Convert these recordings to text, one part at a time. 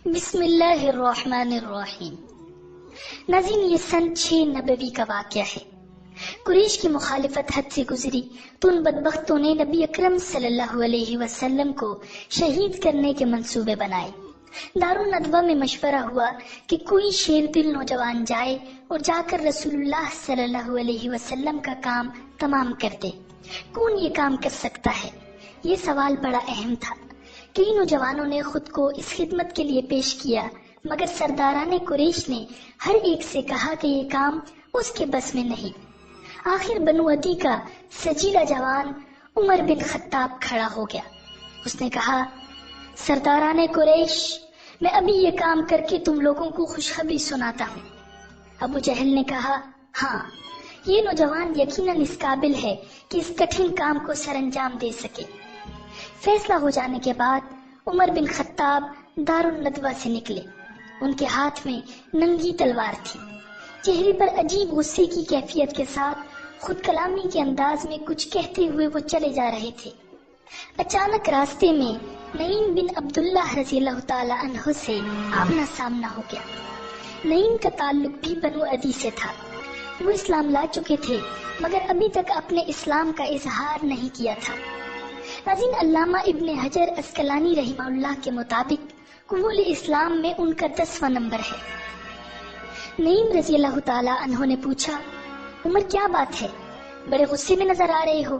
بسم اللہ الرحمن الرحیم۔ ناظرین، یہ سن 6 نبوی کا واقعہ ہے۔ قریش کی مخالفت حد سے گزری تو ان بدبختوں نے نبی اکرم صلی اللہ علیہ وسلم کو شہید کرنے کے منصوبے بنائے۔ دارالندوہ میں مشورہ ہوا کہ کوئی شیر دل نوجوان جائے اور جا کر رسول اللہ صلی اللہ علیہ وسلم کا کام تمام کر دے۔ کون یہ کام کر سکتا ہے؟ یہ سوال بڑا اہم تھا۔ کئی نوجوانوں نے خود کو اس خدمت کے لیے پیش کیا، مگر سرداران قریش نے ہر ایک سے کہا کہ یہ کام اس کے بس میں نہیں۔ آخر بنو عدی کا سجیلا جوان عمر بن خطاب کھڑا ہو گیا۔ اس نے کہا، سرداران قریش، میں ابھی یہ کام کر کے تم لوگوں کو خوشخبری سناتا ہوں۔ ابو جہل نے کہا، ہاں، یہ نوجوان یقیناً اس قابل ہے کہ اس کٹھن کام کو سر انجام دے سکے۔ فیصلہ ہو جانے کے بعد عمر بن خطاب دارالندوہ سے نکلے۔ ان کے ہاتھ میں ننگی تلوار تھی۔ چہرے پر عجیب غصے کی کیفیت کے ساتھ خود کلامی کے انداز میں کچھ کہتے ہوئے وہ چلے جا رہے تھے۔ اچانک راستے میں نعیم بن عبداللہ رضی اللہ تعالی عنہ سے آمنا سامنا ہو گیا۔ نعیم کا تعلق بھی بنو عدی سے تھا۔ وہ اسلام لا چکے تھے مگر ابھی تک اپنے اسلام کا اظہار نہیں کیا تھا۔ ناظرین، علامہ ابن حجر عسقلانی رحمہ اللہ کے مطابق قبول اسلام میں ان کا 10واں نمبر ہے۔ نعیم رضی اللہ تعالی عنہ نے پوچھا، عمر کیا بات ہے؟ بڑے غصے میں نظر آ رہے ہو۔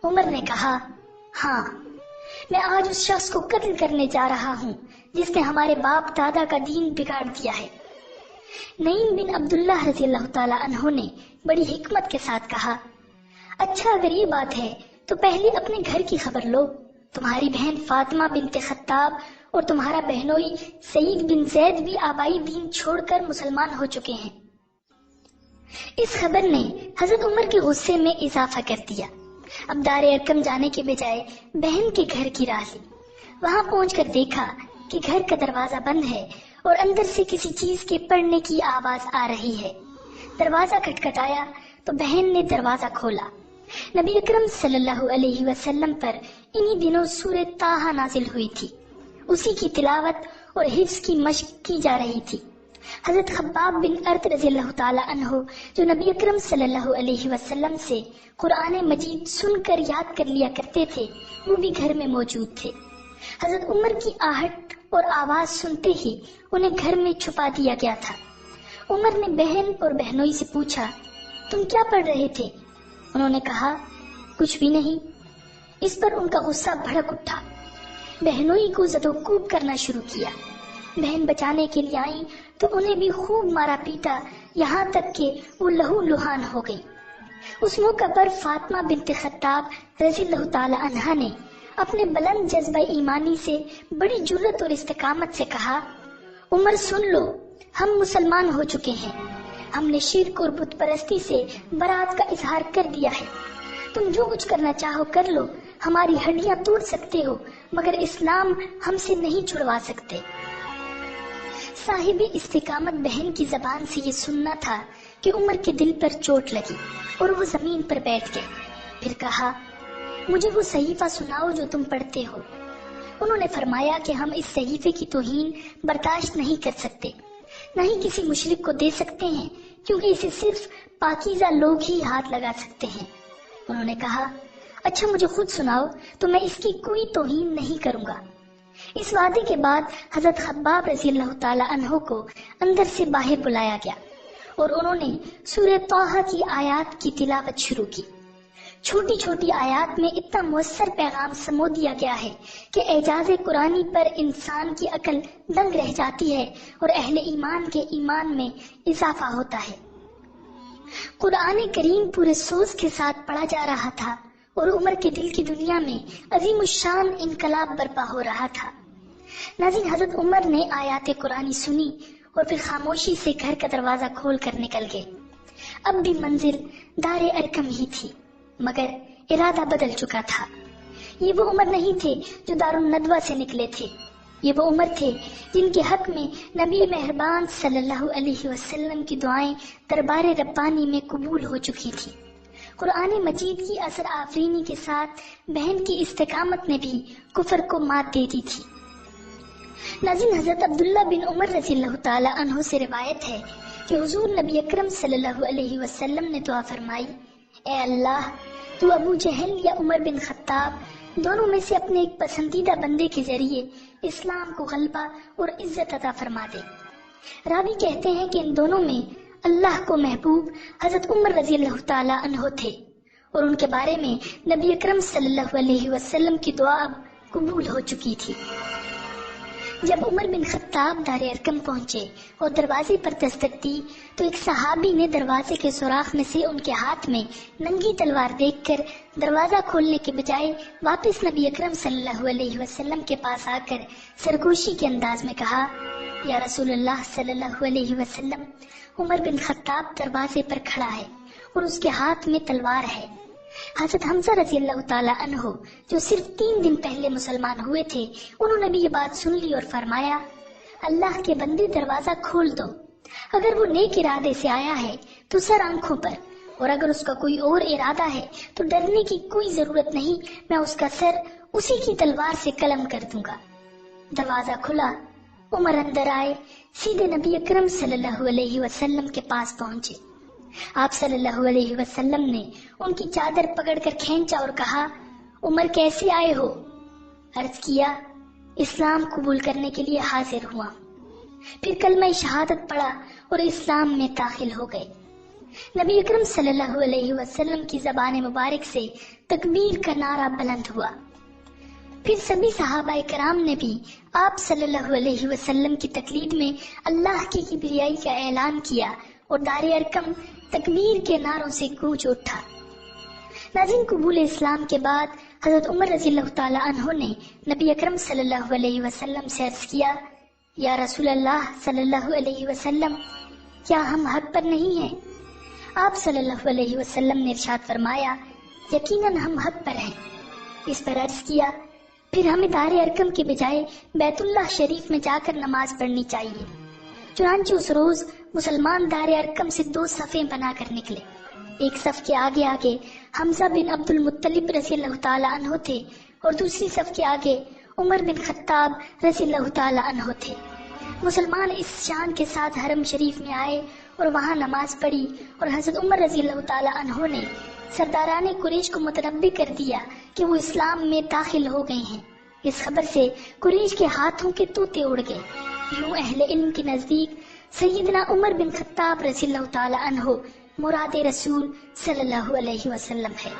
عمر نے کہا، ہاں، میں آج اس شخص کو قتل کرنے جا رہا ہوں جس نے ہمارے باپ دادا کا دین بگاڑ دیا ہے۔ نعیم بن عبداللہ رضی اللہ تعالی عنہ نے بڑی حکمت کے ساتھ کہا، اچھا، اگر یہ بات ہے تو پہلے اپنے گھر کی خبر لو۔ تمہاری بہن فاطمہ بنت خطاب اور تمہارا بہنوئی سعید بن زید بھی آبائی دین چھوڑ کر مسلمان ہو چکے ہیں۔ اس خبر نے حضرت عمر کے غصے میں اضافہ کر دیا۔ اب دار ارقم جانے کے بجائے بہن کے گھر کی راہ لی۔ وہاں پہنچ کر دیکھا کہ گھر کا دروازہ بند ہے اور اندر سے کسی چیز کے پڑنے کی آواز آ رہی ہے۔ دروازہ کھٹکھٹایا تو بہن نے دروازہ کھولا۔ نبی اکرم صلی اللہ علیہ وسلم پر انہی دنوں سورہ طٰہٰ نازل ہوئی تھی۔ اسی کی تلاوت اور حفظ کی مشق کی جا رہی تھی۔ حضرت خباب بن ارت رضی اللہ تعالی عنہ، جو نبی اکرم صلی اللہ علیہ وسلم سے قرآن مجید سن کر یاد کر لیا کرتے تھے، وہ بھی گھر میں موجود تھے۔ حضرت عمر کی آہٹ اور آواز سنتے ہی انہیں گھر میں چھپا دیا گیا تھا۔ عمر نے بہن اور بہنوئی سے پوچھا، تم کیا پڑھ رہے تھے؟ انہوں نے کہا، کچھ بھی نہیں۔ اس پر ان کا غصہ بھڑک اٹھا۔ بہنوئی کو زد و کوب کرنا شروع کیا۔ بہن بچانے کے لیے آئیں تو انہیں بھی خوب مارا پیٹا، یہاں تک کہ وہ لہو لہان ہو گئی۔ اس موقع پر فاطمہ بنت خطاب رضی اللہ تعالی عنہا نے اپنے بلند جذبہ ایمانی سے بڑی جرأت اور استقامت سے کہا، عمر سن لو، ہم مسلمان ہو چکے ہیں۔ ہم نے شرک اور بت پرستی سے برات کا اظہار کر دیا ہے۔ تم جو کچھ کرنا چاہو کر لو، ہماری ہڈیاں توڑ سکتے ہو مگر اسلام ہم سے نہیں چھڑوا سکتے۔ صاحب استقامت بہن کی زبان سے یہ سننا تھا کہ عمر کے دل پر چوٹ لگی اور وہ زمین پر بیٹھ گئے۔ پھر کہا، مجھے وہ صحیفہ سناؤ جو تم پڑھتے ہو۔ انہوں نے فرمایا کہ ہم اس صحیفے کی توہین برداشت نہیں کر سکتے، نہ ہی کسی مشرک کو دے سکتے ہیں، کیونکہ اسے صرف پاکیزہ لوگ ہی ہاتھ لگا سکتے ہیں۔ انہوں نے کہا، اچھا، مجھے خود سناؤ تو میں اس کی کوئی توہین نہیں کروں گا۔ اس وعدے کے بعد حضرت خباب رضی اللہ تعالی عنہ کو اندر سے باہر بلایا گیا اور انہوں نے سورہ طٰہٰ کی آیات کی تلاوت شروع کی۔ چھوٹی چھوٹی آیات میں اتنا مؤثر پیغام سمو دیا گیا ہے کہ اعجاز قرآنی پر انسان کی عقل دنگ رہ جاتی ہے اور اہل ایمان کے ایمان میں اضافہ ہوتا ہے۔ قرآن کریم پورے سوز کے ساتھ پڑھا جا رہا تھا اور عمر کے دل کی دنیا میں عظیم الشان انقلاب برپا ہو رہا تھا۔ ناظرین، حضرت عمر نے آیات قرآنی سنی اور پھر خاموشی سے گھر کا دروازہ کھول کر نکل گئے۔ اب بھی منزل دار ارقم ہی تھی مگر ارادہ بدل چکا تھا۔ یہ وہ عمر نہیں تھے جو دارالندوہ سے نکلے تھے، یہ وہ عمر تھے جن کے حق میں نبی مہربان صلی اللہ علیہ وسلم کی دعائیں دربار ربانی میں قبول ہو چکی تھی۔ قرآن مجید کی اثر آفرینی کے ساتھ بہن کی استقامت نے بھی کفر کو مات دے دی تھی۔ ناظرین، حضرت عبداللہ بن عمر رضی اللہ تعالی عنہ سے روایت ہے کہ حضور نبی اکرم صلی اللہ علیہ وسلم نے دعا فرمائی، اے اللہ تو ابو جہل یا عمر بن خطاب دونوں میں سے اپنے ایک پسندیدہ بندے کے ذریعے اسلام کو غلبہ اور عزت عطا فرما دے۔ راوی کہتے ہیں کہ ان دونوں میں اللہ کو محبوب حضرت عمر رضی اللہ تعالی عنہ تھے، اور ان کے بارے میں نبی اکرم صلی اللہ علیہ وسلم کی دعا اب قبول ہو چکی تھی۔ جب عمر بن خطاب دار ارقم پہنچے اور دروازے پر دستک دی تو ایک صحابی نے دروازے کے سوراخ میں سے ان کے ہاتھ میں ننگی تلوار دیکھ کر دروازہ کھولنے کے بجائے واپس نبی اکرم صلی اللہ علیہ وسلم کے پاس آ کر سرگوشی کے انداز میں کہا، یا رسول اللہ صلی اللہ علیہ وسلم، عمر بن خطاب دروازے پر کھڑا ہے اور اس کے ہاتھ میں تلوار ہے۔ حضرت حمزہ رضی اللہ تعالی عنہ جو صرف 3 دن پہلے مسلمان ہوئے تھے، انہوں نے بھی یہ بات سن لی اور فرمایا، اللہ کے بندے دروازہ کھول دو، اگر وہ نیک ارادے سے آیا ہے تو سر آنکھوں پر، اور اگر اس کا کوئی اور ارادہ ہے تو ڈرنے کی کوئی ضرورت نہیں، میں اس کا سر اسی کی تلوار سے قلم کر دوں گا۔ دروازہ کھلا، عمر اندر آئے، سیدھے نبی اکرم صلی اللہ علیہ وسلم کے پاس پہنچے۔ آپ صلی اللہ علیہ وسلم نے ان کی چادر پکڑ کر کھینچا اور کہا، عمر کیسے آئے ہو؟ عرض کیا، اسلام قبول کرنے کے لیے حاضر ہوا۔ پھر کلمہ شہادت پڑھا اور اسلام میں داخل ہو گئے۔ نبی اکرم صلی اللہ علیہ وسلم کی زبان مبارک سے تکبیر کا نعرہ بلند ہوا۔ پھر سبھی صحابہ کرام نے بھی آپ صلی اللہ علیہ وسلم کی تقلید میں اللہ کی کبریائی کا اعلان کیا اور دار ارقم تکبیر کے نعروں سے گونج اٹھا۔ ناظرین، قبول اسلام کے بعد حضرت عمر رضی اللہ تعالی عنہ نے نبی اکرم صلی اللہ علیہ وسلم سے عرض کیا، یا رسول اللہ صلی اللہ علیہ وسلم، کیا ہم حق پر نہیں ہیں؟ آپ صلی اللہ علیہ وسلم نے ارشاد فرمایا، یقیناً ہم حق پر ہیں۔ اس پر عرض کیا، پھر ہمیں دار ارقم کے بجائے بیت اللہ شریف میں جا کر نماز پڑھنی چاہیے۔ چنانچہ اس روز مسلمان دار ارقم سے 2 صفیں بنا کر نکلے۔ ایک صف کے آگے آگے حمزہ بن عبد المطلب رضی اللہ تعالی عنہ تھے اور دوسری صف کے آگے عمر بن خطاب رضی اللہ تعالی عنہ تھے۔ مسلمان اس شان کے ساتھ حرم شریف میں آئے اور وہاں نماز پڑھی، اور حضرت عمر رضی اللہ تعالی عنہ نے سرداران قریش کو متنبع کر دیا کہ وہ اسلام میں داخل ہو گئے ہیں۔ اس خبر سے قریش کے ہاتھوں کے طوطے اڑ گئے۔ یوں اہل علم کے نزدیک سیدنا عمر بن خطاب رضی اللہ تعالی عنہ مراد رسول صلی اللہ علیہ وسلم ہے۔